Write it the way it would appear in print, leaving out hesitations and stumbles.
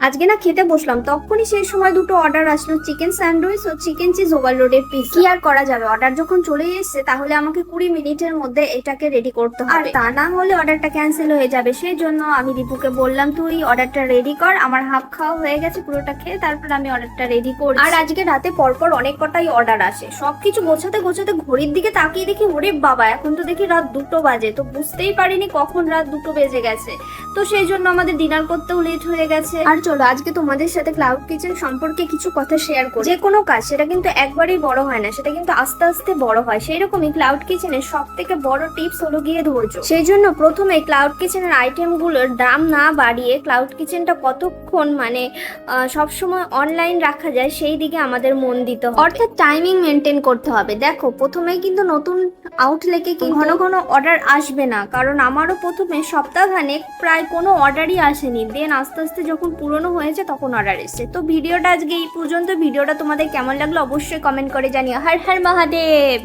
আজকে না খেতে বসলাম, তখনই সেই সময় দুটো অর্ডার আসলো, চিকেন স্যান্ডউইচ ও চিকেন চিজ ওভারলোডেড পিস। কি আর করা যাবে, অর্ডার যখন চলে এসেছে তাহলে আমাকে 20 মিনিটের মধ্যে এটাকে রেডি করতে হবে, আর তা না হলে অর্ডারটা ক্যান্সেল হয়ে যাবে। সেই জন্য আমি দীপুকে বললাম তুই অর্ডারটা রেডি কর, আমার হাফ খাওয়া হয়ে গেছে, পুরোটা খেয়ে তারপর আমি অর্ডারটা রেডি করি। আর আজকে রাতে পরপর অনেক কটাই অর্ডার আসে, সবকিছু গোছাতে গোছাতে ঘড়ির দিকে তাকিয়ে দেখি ওরে বাবা, এখন তো দেখি রাত 2টো বাজে। তো বুঝতেই পারিনি কখন রাত 2টো বেজে গেছে। তো সেই জন্য আমাদের ডিনার করতেও লেট হয়ে গেছে। আর চলো আজকে তোমাদের সাথে ক্লাউড কিচেন সম্পর্কে কিছু কথা শেয়ার করি। যে কোনো কাজ সেটা কিন্তু একবারেই বড় হয় না, সেটা কিন্তু আস্তে আস্তে বড় হয়। সেই রকমই ক্লাউড কিচেনের সব থেকে বড় টিপস হলো গিয়ে ধৈর্য। সেই জন্য প্রথমে ক্লাউড কিচেনের আইটেমগুলোর দাম না বাড়িয়ে ক্লাউড কিচেনটা কতক্ষণ সবসময় অনলাইন রাখা যায় সেই দিকে আমাদের মন দিতে হবে, অর্থাৎ টাইমিং মেনটেন করতে হবে। দেখো প্রথমেই কিন্তু নতুন আউটলেটে কি ঘন ঘন অর্ডার আসবে না, কারণ আমারও প্রথমে সপ্তাহখানেক প্রায় কোনো অর্ডারই আসেনি, দেন আস্তে আস্তে যখন পুরনো হয়েছে তখন অর্ডার এসেছে। তো ভিডিওটা আজকে এই পর্যন্ত। ভিডিওটা তোমাদের কেমন লাগলো অবশ্যই কমেন্ট করে জানিও। হর হর মহাদেব।